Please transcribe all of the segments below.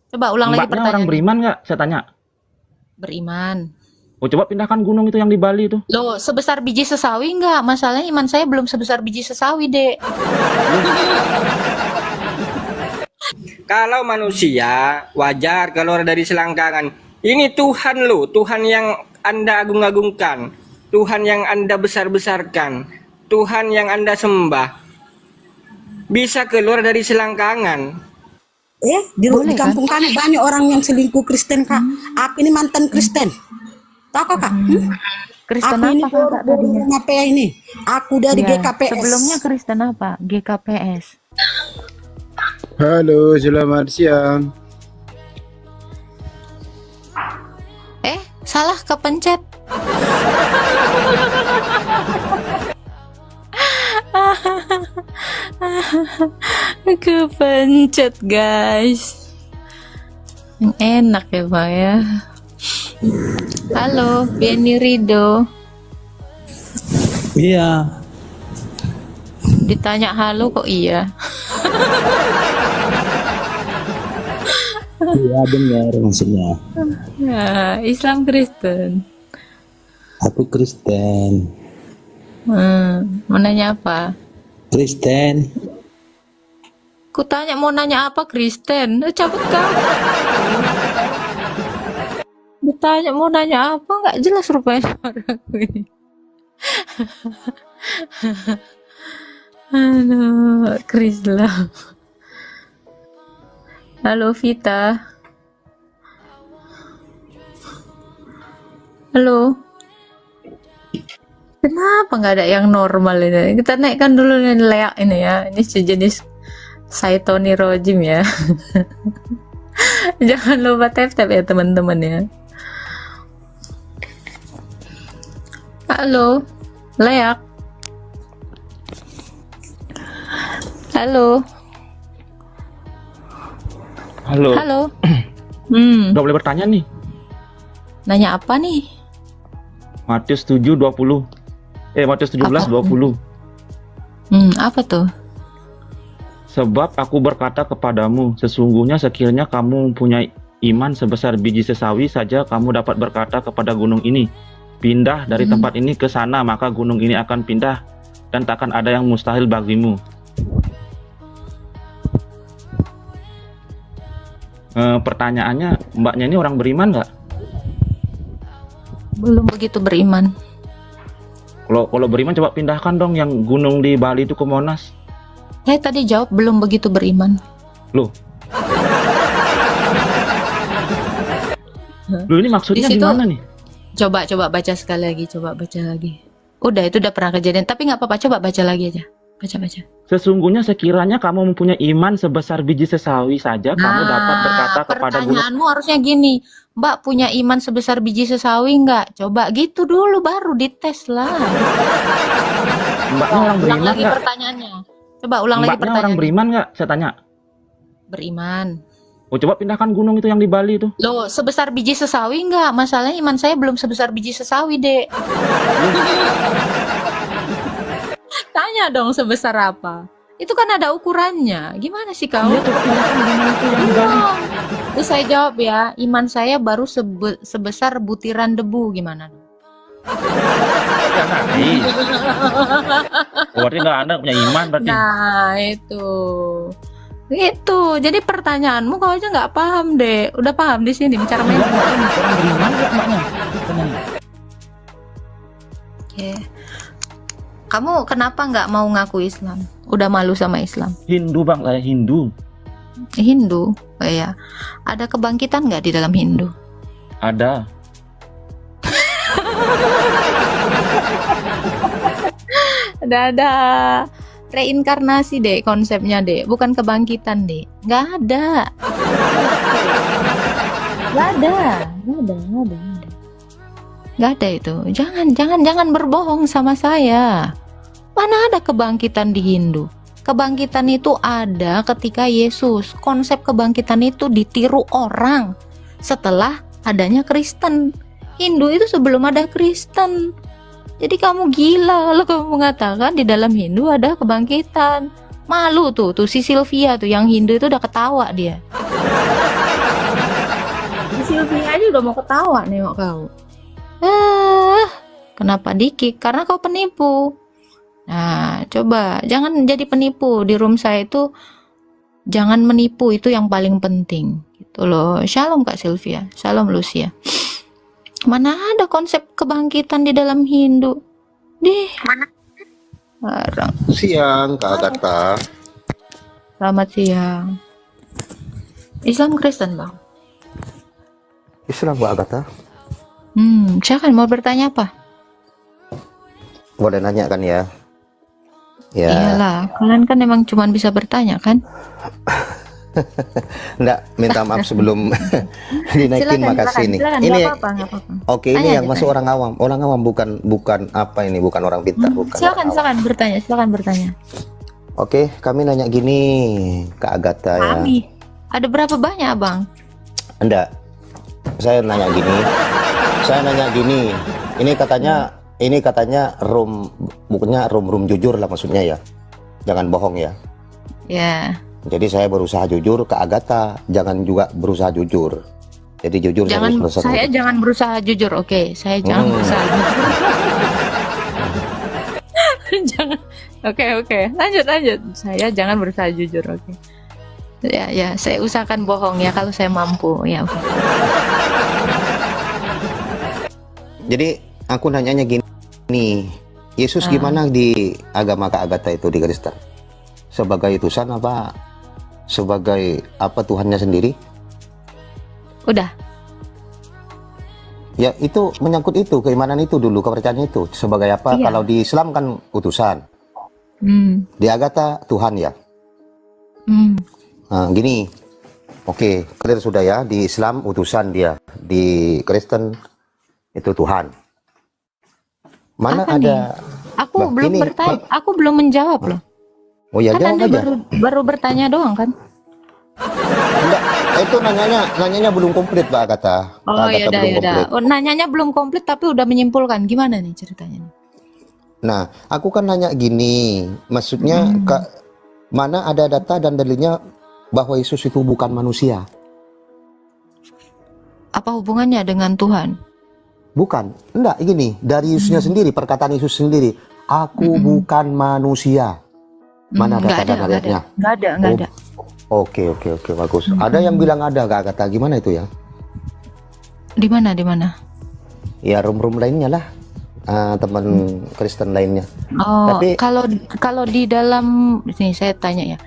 Coba ulang lagi Mbaknya orang pertanyaannya. beriman nggak? Saya tanya. Beriman. Oh, coba pindahkan gunung itu yang di Bali itu. Loh, sebesar biji sesawi nggak? Masalahnya iman saya belum sebesar biji sesawi, Dek. Loh, Kalau manusia wajar keluar dari selangkangan. Ini Tuhan loh, Tuhan yang Anda agung-agungkan, Tuhan yang Anda besar-besarkan, Tuhan yang Anda sembah. Bisa keluar dari selangkangan. Boleh Di kan? kampung kami banyak orang yang selingkuh Kristen, Kak. Aku ini mantan Kristen. Tahu kok, Kak? Kristen Aku ini apa kakak tadinya? apa ini? Aku dari Ya, GKPS. sebelumnya Kristen apa? GKPS. Halo, selamat siang. Salah kepencet. Kepencet, guys. Yang enak ya, Pak ya. Halo, Benny Rido. Iya, Ditanya halo kok iya. iya benar maksudnya. Nah, Islam Kristen. Aku Kristen. Mau nanya apa? Kristen. Ku tanya mau nanya apa Kristen? Cabut kau. Ditanya mau nanya apa nggak jelas rupanya orangku ini. Aduh, Krislam. Halo Vita. Halo. Kenapa nggak ada yang normal ini? Kita naikkan dulu nih leak ini ya. Ini sejenis Saitoni Rojim ya. Jangan lupa tap-tap ya teman-teman ya. Halo, leak. Halo, halo. halo. Udah boleh bertanya nih. Nanya apa nih? Matius 7:20. Matius 17:20. Apa tuh? Sebab aku berkata kepadamu, sesungguhnya sekiranya kamu mempunyai iman sebesar biji sesawi saja, kamu dapat berkata kepada gunung ini, pindah dari tempat ini ke sana, maka gunung ini akan pindah dan takkan ada yang mustahil bagimu. Pertanyaannya, mbaknya ini orang beriman nggak? Belum begitu beriman. Kalau beriman coba pindahkan dong yang gunung di Bali itu ke Monas. Saya tadi jawab belum begitu beriman. Loh. Loh, ini maksudnya Di situ- gimana nih? Coba baca sekali lagi, coba baca lagi. Udah, itu udah pernah kejadian, tapi nggak apa-apa, coba baca lagi aja. Baca. Sesungguhnya sekiranya kamu mempunyai iman sebesar biji sesawi saja, kamu dapat berkata kepada gunung. Pertanyaanmu harusnya gini, Mbak punya iman sebesar biji sesawi nggak? Coba gitu dulu, baru dites lah. Mbaknya orang Ulang beriman lagi nggak? pertanyaannya. Coba ulang lagi Mbaknya orang pertanyaannya. beriman nggak? Saya tanya. Beriman. Oh, coba pindahkan gunung itu yang di Bali itu. Loh, sebesar biji sesawi nggak? Masalahnya iman saya belum sebesar biji sesawi, Dek. Tanya dong sebesar apa? Itu kan ada ukurannya. Gimana sih kau? Iya, coba pindahkan gunung itu yang di Bali. Terus saya jawab ya, iman saya baru sebesar butiran debu. Gimana dong? Ya, nanti. Oh, berarti nggak ada punya iman berarti. Nah, itu. Itu. Jadi pertanyaanmu kau aja nggak paham, Dek. Udah paham di sini bicara Iya, mental. mbaknya orang beriman nggak mbaknya? Tanya. Oke. Kamu kenapa nggak mau ngaku Islam? Udah malu sama Islam? Hindu bang, saya Hindu. Hindu, oh ya. Ada kebangkitan nggak di dalam Hindu? Ada. Ada reinkarnasi deh konsepnya deh, bukan kebangkitan deh. Nggak ada. Nggak ada. Nggak ada itu. Jangan berbohong sama saya. Mana ada kebangkitan di Hindu? Kebangkitan itu ada ketika Yesus. Konsep kebangkitan itu ditiru orang setelah adanya Kristen. Hindu itu sebelum ada Kristen. Jadi kamu gila kalau kamu mengatakan di dalam Hindu ada kebangkitan. Malu tuh si Sylvia tuh yang Hindu itu udah ketawa dia. Sylvia aja udah mau ketawa nengok kau. Kenapa dikik? Karena kau penipu. Nah, coba jangan jadi penipu. Di room saya itu jangan menipu, itu yang paling penting. Gitu loh. Shalom Kak Sylvia. Shalom Lucia. Mana ada konsep kebangkitan di dalam Hindu? Barang. Siang, Kak Agatha. Selamat siang. Islam Kristen, Bang. Islam, Kak Agatha. Silakan mau bertanya apa? Boleh nanya kan ya? Ya. Iyalah, kalian kan emang cuma bisa bertanya kan? Enggak, minta maaf sebelum dinaikin, makasih nih. Silakan, Ini nggak apa-apa. oke, Tanya ini yang aja, masuk orang awam. Orang awam bukan apa ini, bukan orang pintar, bukan. orang awam. Silakan bertanya. Oke, kami nanya gini, Kak Agatha ya. Kami. Ada berapa banyak, Bang? Enggak. Saya nanya gini. Ini katanya bukannya room jujur lah maksudnya ya. Jangan bohong ya. Ya. Jadi saya berusaha jujur ke Agatha, jangan juga berusaha jujur. Jadi jujur Jangan, 100%. saya jangan berusaha jujur, oke? Saya jangan berusaha jujur. Jangan. Oke. Lanjut. Saya jangan berusaha jujur, oke? Ya, saya usahakan bohong ya kalau saya mampu, ya. Oke. Jadi aku nanyanya gini, Yesus gimana di agama Kak Agatha itu di Kristen? Sebagai utusan apa? Sebagai apa Tuhannya sendiri? Udah. Ya itu menyangkut itu, keimanan itu dulu, kepercayaan itu. Sebagai apa? Iya. Kalau di Islam kan utusan. Di Agatha Tuhan ya. Nah, gini, oke, clear sudah ya. Di Islam utusan dia, di Kristen itu Tuhan. Mana Apa ada? nih? Aku Bah, belum ini, bertanya, aku belum menjawab loh. Oh ya, Kan jawab Anda aja. baru bertanya doang kan? Enggak, itu nanyanya belum komplit, Mbak Agatha. Oh, Mbak Agatha belum komplit. Oh, nanyanya belum komplit tapi udah menyimpulkan. Gimana nih ceritanya? Nah, aku kan nanya gini, maksudnya mana ada data dan dalilnya bahwa Yesus itu bukan manusia? Apa hubungannya dengan Tuhan? Bukan, enggak, gini, dari Yesusnya sendiri, perkataan Yesus sendiri, aku bukan manusia. Mana data dan dalilnya? Nggak ada. Oke, bagus. Ada yang bilang ada, Kak Agatha, gimana itu ya? Di mana? Ya, room lainnya lah, teman Kristen lainnya. Oh, Tapi kalau di dalam nih saya tanya ya.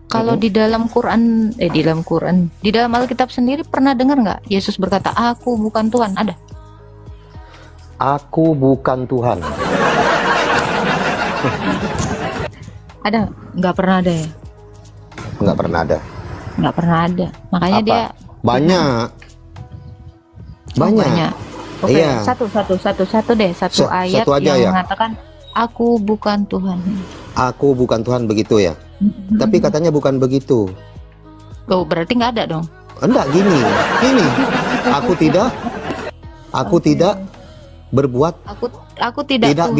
Kalau di dalam Quran, di dalam Alkitab sendiri pernah dengar nggak Yesus berkata, "Aku bukan Tuhan"? Ada? aku bukan Tuhan. Ada? Nggak pernah ada ya? Nggak pernah ada. Nggak pernah ada. Makanya Apa? dia Banyak. banyak. Oke, Iya. satu deh, ayat satu aja yang ya? mengatakan, "Aku bukan Tuhan." Aku bukan Tuhan, begitu ya. Tapi katanya bukan begitu. Oh, berarti nggak ada dong? Enggak, gini. Aku tidak berbuat, Aku tidak Tuhan.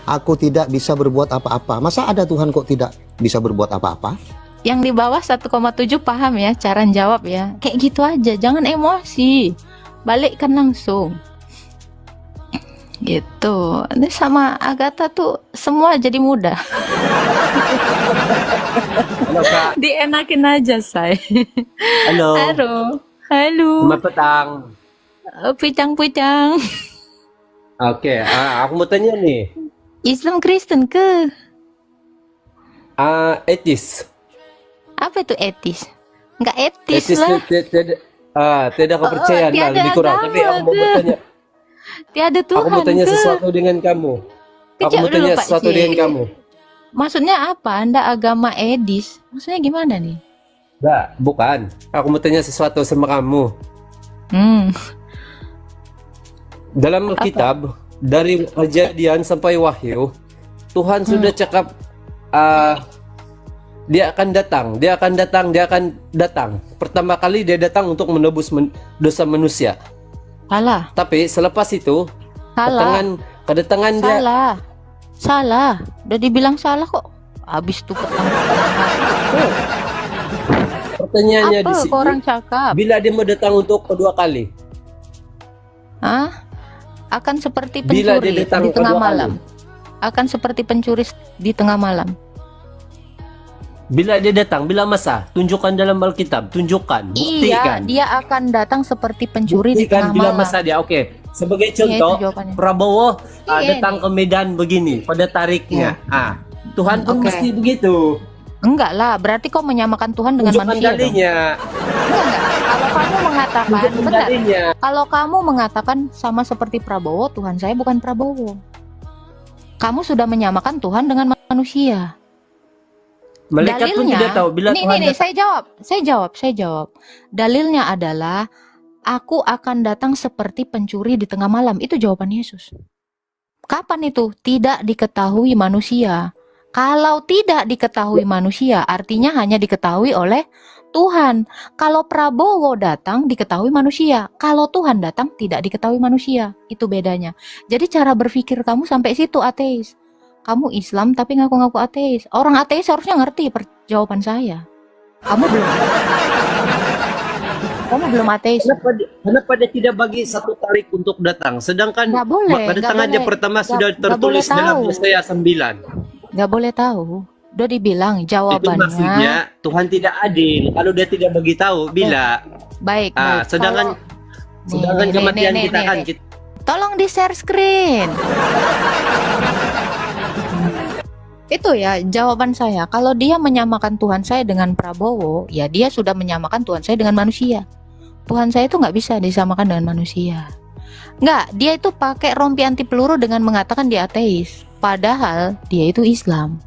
aku tidak bisa berbuat apa-apa. Masa ada Tuhan kok tidak bisa berbuat apa-apa? Yang di bawah 1,7 paham ya cara jawab ya. Kayak gitu aja, jangan emosi. Balikkan langsung. Gitu. Ini sama Agatha tuh semua jadi mudah. Halo Kak. Dienakin aja, say. Halo. Halo. Selamat petang. Pucang-pucang. Oke, aku mau tanya nih. Islam Kristen ke? Etis. Apa itu etis? Nggak etis Etis lah. tidak kepercayaan lah, tiada lebih kurang. Tapi agama aku mau ke. bertanya. Tiada Tuhan Aku mau tanya ke? sesuatu dengan kamu. Aku Kejap mau dulu, tanya Pak sesuatu Cik. dengan kamu. Maksudnya apa? Anda agama edis? Maksudnya gimana nih? Enggak, bukan. Aku mau tanya sesuatu sama kamu. Dalam Alkitab, dari Kejadian sampai Wahyu, Tuhan sudah cakap dia akan datang. Pertama kali dia datang untuk menebus dosa manusia. Salah. Tapi selepas itu, kedatangan dia. Salah. Udah dibilang salah kok. Habis tuh Pertanyaannya di Apa sini, kok orang cakap? bila dia mau datang untuk kedua kali? Hah? Akan seperti Bila pencuri dia datang di tengah kedua kali. malam. Akan seperti pencuri di tengah malam. Bila dia datang, bila masa? Tunjukkan dalam Alkitab, tunjukkan, Iya, buktikan. dia akan datang seperti pencuri di tengah Buktikan bila malam. masa dia. Oke. Sebagai Iya, itu contoh, jawabannya. Prabowo Iya, datang ke Medan begini, pada tariknya. Tuhan pun Oke. mesti begitu. Enggak lah, berarti kau menyamakan Tuhan dengan Tunjukkan manusia dong. dalinya. Enggak. Kalau kamu mengatakan, Tunjukkan benar. dalinya. Kalau kamu mengatakan sama seperti Prabowo, Tuhan saya bukan Prabowo. Kamu sudah menyamakan Tuhan dengan manusia. Malaikat pun tidak tahu bila Tuhan nih, datang. saya jawab. Dalilnya adalah aku akan datang seperti pencuri di tengah malam. Itu jawaban Yesus. Kapan itu? Tidak diketahui manusia. Kalau tidak diketahui manusia, artinya hanya diketahui oleh Tuhan. Kalau Prabowo datang, diketahui manusia. Kalau Tuhan datang, tidak diketahui manusia. Itu bedanya. Jadi cara berpikir kamu sampai situ ateis. Kamu Islam tapi ngaku-ngaku ateis. Orang ateis harusnya ngerti jawaban saya. Kamu belum. Kamu belum ateis. Kenapa dia tidak bagi satu tarik untuk datang? Sedangkan Nggak boleh, pada nggak tangan dia boleh. pertama Nggak- sudah nggak tertulis boleh dalam tahu. Yesaya 9. Nggak boleh tahu. Udah dibilang Itu jawabannya. maksudnya Tuhan tidak adil kalau dia tidak bagi tahu bila Baik, baik. sedangkan Kalau- sedangkan Nih, kematian nih, kita nih, kan nih. kita Tolong di share screen. Itu ya jawaban saya. Kalau dia menyamakan Tuhan saya dengan Prabowo, ya dia sudah menyamakan Tuhan saya dengan manusia. Tuhan saya itu nggak bisa disamakan dengan manusia. Nggak, dia itu pakai rompi anti peluru dengan mengatakan dia ateis. Padahal dia itu Islam.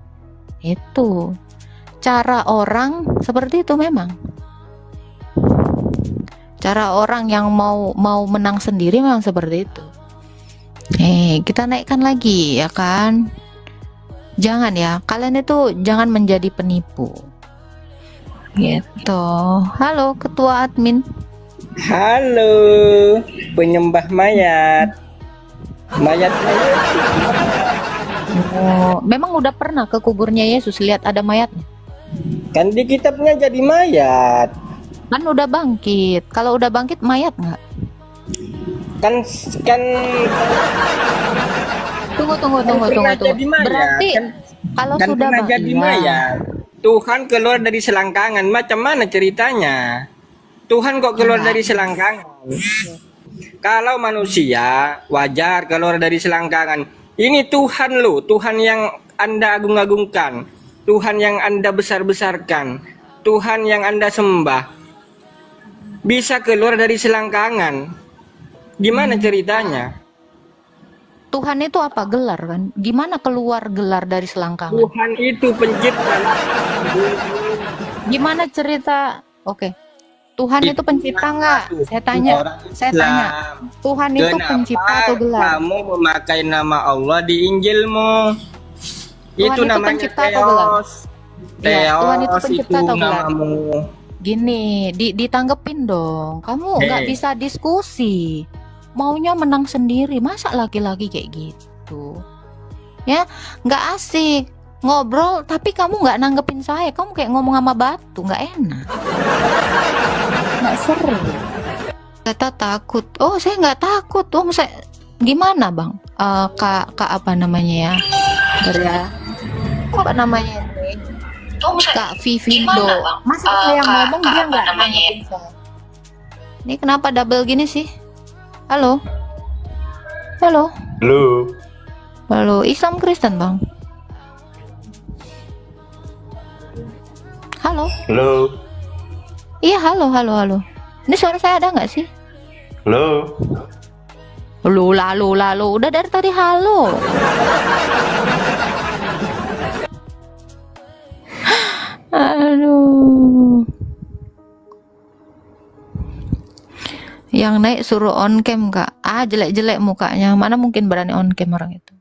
Itu cara orang seperti itu memang. Cara orang yang mau menang sendiri memang seperti itu. Kita naikkan lagi ya kan. Jangan ya, kalian itu jangan menjadi penipu. Gitu. Halo ketua admin. Halo, penyembah mayat. Mayatnya Yesus. Oh, memang udah pernah ke kuburnya Yesus lihat ada mayatnya? Kan di kitabnya jadi mayat. Kan udah bangkit. Kalau udah bangkit mayat nggak? Kan Tunggu. pernah jadi mayat. Berarti Kan- kalau kan sudah pernah jadi mayat. Tuhan keluar dari selangkangan. Macam mana ceritanya? Tuhan kok keluar dari selangkangan? Kalau manusia wajar keluar dari selangkangan. Ini Tuhan loh, Tuhan yang Anda agung-agungkan, Tuhan yang Anda besar-besarkan, Tuhan yang Anda sembah. Bisa keluar dari selangkangan. Gimana ceritanya? Tuhan itu apa gelar kan? Gimana keluar gelar dari selangkangan? Tuhan itu pencipta. Gimana cerita? Oke. Tuhan itu pencipta nggak? Saya tanya. Tuhan itu pencipta atau gelar? Kamu memakai nama Allah di Injilmu? Tuhan Itu itu namanya pencipta atau gelar? Theos. Iya, Tuhan itu Theos pencipta itu atau gelar? namamu. Gini, ditanggepin dong. Kamu nggak Hei. bisa diskusi. Maunya menang sendiri. Masa laki-laki kayak gitu? Ya, nggak asik. Ngobrol tapi kamu nggak nanggepin saya. Kamu kayak ngomong sama batu, nggak enak. Nggak seru. Kata takut. Oh, saya nggak takut. Oh, saya gimana bang? Kak apa namanya ya? Apa namanya? Kak Vivindo. Masa saya ngomong dia nggak nanggepin saya? Ini kenapa double gini sih? Halo? Halo? Halo, Islam Kristen bang? Halo? Iya, halo. Ini suara saya ada nggak sih? Lalu. Udah dari tadi halo. Aduh. Yang naik suruh on cam kak. Jelek-jelek mukanya. Mana mungkin berani on cam orang itu.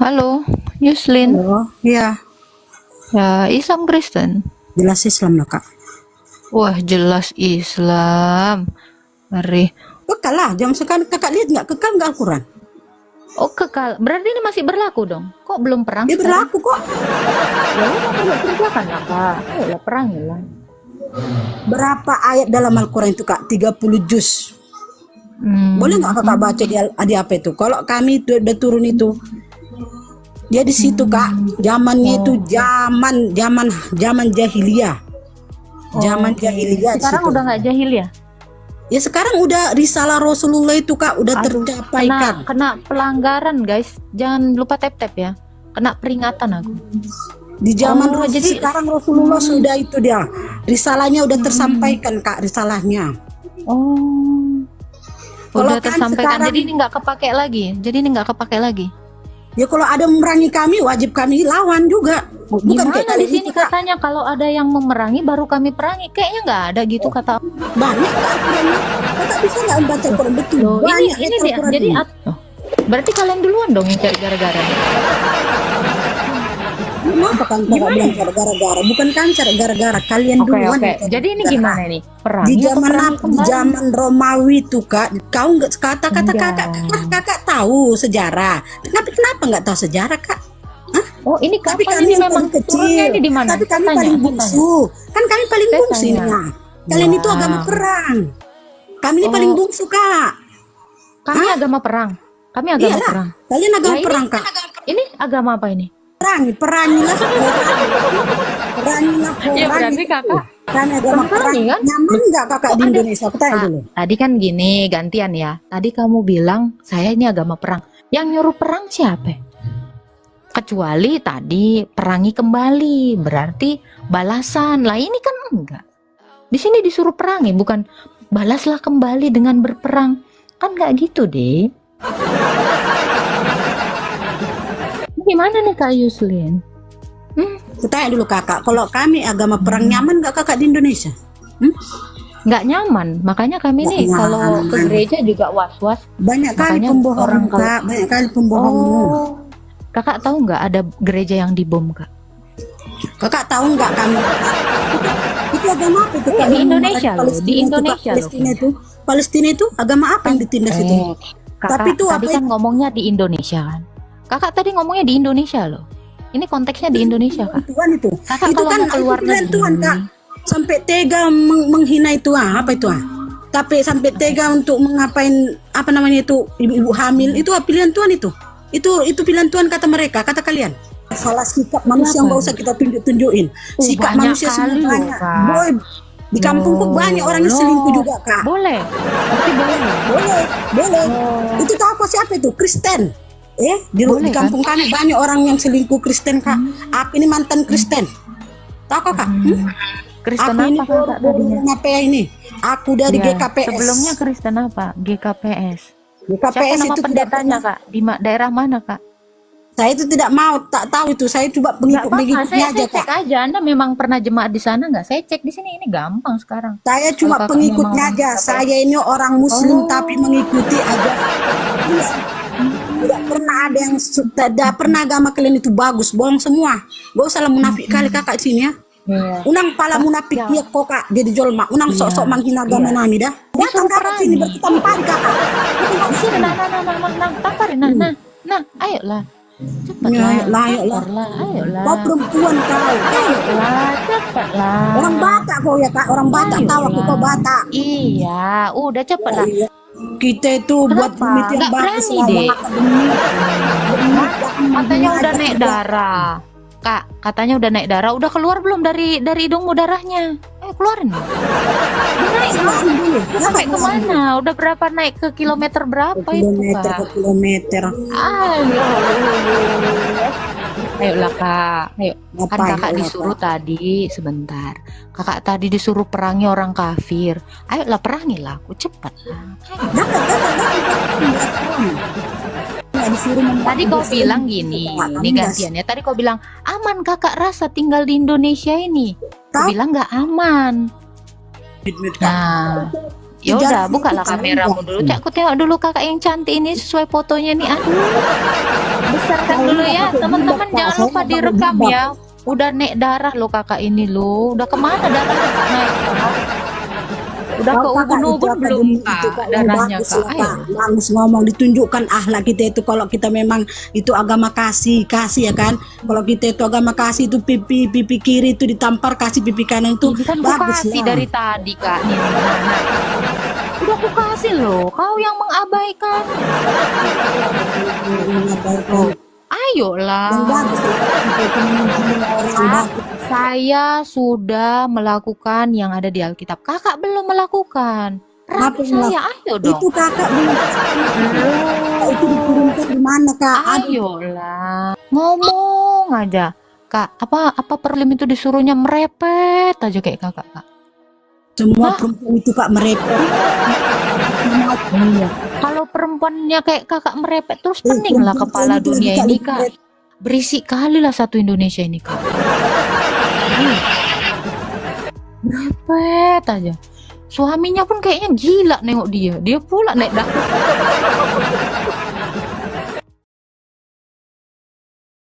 Halo, Yuslin. Oh, iya, Ya, Islam Kristen. jelas Islam lah, Kak. Wah, jelas Islam. Ngeri. Kekal lah. Jangan sekarang kakak lihat nggak kekal nggak Al-Quran? Oh kekal, berarti ini masih berlaku dong? Kok belum perang Dia sekarang? berlaku kok. Ya udah coba kerjakan lah kak. Ayolah perangilah. Berapa ayat dalam Al-Quran itu kak? 30 juz. Boleh nggak kakak baca di apa itu? Kalau kami udah turun itu, dia di situ kak. Zamannya itu zaman jahiliyah. Zaman jahiliyah. Sekarang udah nggak jahil ya? Ya sekarang udah risalah Rasulullah itu kak udah tercapai kak. Kena pelanggaran guys. Jangan lupa tap-tap ya. Kena peringatan aku. Di zaman Oh, Rasul jadi- sekarang Rasulullah sudah itu dia. Risalahnya udah tersampaikan kak risalahnya. Oh. Kalau Udah kan tersampaikan. sekarang- Jadi ini nggak kepake lagi. Jadi ini nggak kepake lagi. Ya kalau ada memerangi kami wajib kami lawan juga. Bukan Gimana kayak di kali sini itu kak. katanya kalau ada yang memerangi baru kami perangi. Kayaknya nggak ada gitu kata. Banyak kak Al-Qurannya. Kakak bisa nggak membaca Al-Quran betul? Loh, Banyak ini ayat dia. Al-Quran Jadi ini. Oh, berarti kalian duluan dong yang cari gara-gara. Kenapa kan kakak bilang cari gara-gara? Bukan kan cari gara-gara. Kalian Oke duluan. oke. yang cari Jadi ini gara-gara. gimana nih? Perangi Di atau zaman perangi apa? Di kembali? zaman Romawi tuh kak. Kau nggak kata-kata Enggak. kakak tahu sejarah. Kenapa nggak tahu sejarah kak? Oh ini Tapi kapan kami ini yang memang paling turunnya kecil. ini di mana? Tapi kami Tanya, paling tanya. bungsu. Kan kami paling Saya bungsu ini. tanya. Nah. Kalian itu Wah. agama perang. Kami ini Oh. paling bungsu kak. Kami agama perang. Kami agama Iyalah. perang. Kalian agama Lah, ini- perang kak. Ini agama apa ini? Perangilah perangilah Ya, berarti kakak Kami agama perang. perangi, kan? Nyaman nggak kakak Kok di ada- Indonesia? Aku tanya Kak, dulu. tadi kan gini gantian ya. Tadi kamu bilang saya ini agama perang. Yang nyuruh perang siapa? Kecuali tadi perangi kembali, berarti balasan. Lah ini kan enggak. Di sini disuruh perangi, bukan balaslah kembali dengan berperang. Kan nggak gitu deh. Gimana nih Kak Yuslin? Aku tanya dulu kakak. Kalau kami agama perang nyaman nggak kakak di Indonesia? Nggak nyaman, makanya kami nih Nggak kalau nyaman. ke gereja juga was-was. Banyak kali Makanya pembohong orang kalau- kak. Banyak kali pembohong. Oh, kakak tahu nggak ada gereja yang dibom kak? Kakak tahu nggak kami? Itu agama apa itu? Iya, Kak? di Yang Indonesia mereka loh, Palestina di itu, Kak. Indonesia loh. Palestina itu agama apa yang ditindas itu? Kakak Tapi itu tadi apa kan ngomongnya di Indonesia kan? Kakak tadi ngomongnya di Indonesia loh. Ini konteksnya di Indonesia kak. Tuhan itu. Kakak Itu kalau kan mau keluar itu pilihan negeri, Tuhan kak. Sampai tega menghina itu apa itu Tapi sampai tega untuk mengapain apa namanya itu ibu-ibu hamil itu pilihan Tuhan itu. Itu pilihan Tuhan kata mereka, kata kalian. Salah sikap manusia yang nggak usah kita tunjukin. Sikap banyak manusia kali semua loh, banyak. Kak. Boy, di kampungku banyak orang yang selingkuh juga kak. Boleh, berarti boleh. Boleh. Itu tahu apa siapa itu? Kristen. Boleh, Di kampung kami banyak orang yang selingkuh Kristen kak. Aku ini mantan Kristen. Tahu kak? Kristen Aku ini apa kakak tadinya? apa ini? Aku dari Iya, GKPS. sebelumnya Kristen apa? GKPS. GKPS Siapa nama itu tidak pendetanya pernah. kak? Di daerah mana kak? Saya itu tidak mau, tak tahu itu. Saya coba Nggak apa-apa, pengikutnya aja saya kak. cek aja. Anda memang pernah jemaat di sana nggak? Saya cek di sini, ini gampang sekarang. Saya cuma Kalau kakak pengikutnya memang aja. orang Saya ini orang Muslim Oh. tapi mengikuti aja. Iya. Tidak pernah ada yang tidak pernah agama kalian itu bagus, bohong semua. Gak usah lah munafik kali kakak sini ya. Iya. Unang pala munafik Ya. dia kok kak jadi jolma. Unang sok-sok menghina agama nami dah. Datang kakak sini berketampar kakak. Di sini, nah, tamparin, nah, ayolah. Cepatlah, Ayolah. ayolah. Kau perempuan kau. Ayolah, cepatlah. Orang Batak kau ya kak. Orang Batak tahu aku kau Batak. Iya, udah cepatlah. Kita itu buat Kenapa? pemit yang Nggak bagus berani, lah, Dek. yang akademik. Katanya udah naik darah. Kak, katanya udah naik darah. Udah keluar belum dari hidungmu darahnya? Ayo keluarin. Udah naik belum? dulu. Udah sampai kemana? Udah berapa naik ke kilometer berapa itu Kilometer kak? ke kilometer. Ayo. Ayolah kak, ayo. Kan Ngapain, kakak ayolah, disuruh tadi sebentar. Kakak tadi disuruh perangi orang kafir. Ayolah perangilah aku cepat lah. Nggak disuruh Tadi kau bilang gini, ini gantiannya. Tadi kau bilang aman kakak rasa tinggal di Indonesia ini. Kau Tahu. bilang nggak aman. Nah, ya udah bukalah kameramu dulu. Cak, aku tengok dulu kakak yang cantik ini sesuai fotonya nih. Aduh, besarkan dulu ya teman-teman. Jangan lupa direkam ya. Udah naik darah lo kakak ini lo. Udah kemana darah kakak naik? Kak? Udah ke Kalau kakak itu ubun-ubun belum akademi itu kak kak yang dananya bagus kak? lah Ayo. kak, bagus ngomong, ditunjukkan akhlak kita itu kalau kita memang itu agama kasih ya kan. Kalau kita itu agama kasih itu pipi kiri itu ditampar, kasih pipi kanan itu Ini kan ku bagus kasih lah. dari tadi kak nih. Udah ku kasih loh, kau yang mengabaikan. Mengabaikan. Ayolah. Yang bagus lah, kita itu menghina orang Kak, bagus. saya sudah melakukan yang ada di Alkitab. Kakak belum melakukan. Apa Ragu yang saya, ayo dong. Itu kakak belum, itu diturunkan di mana kak? Ada Ayolah. Ngomong aja. Kak, apa perlim itu disuruhnya merepet aja kayak kakak, Kak. semua Hah? perempuan itu kak mereka. Iya. Kalau perempuannya kayak kakak merepet terus pening lah kepala perempuan itu dunia lagi ini, kak, Kak. Berisik kali lah satu Indonesia ini, Kak. Merepet aja. Suaminya pun kayaknya gila nengok dia. Dia pula naik dapat.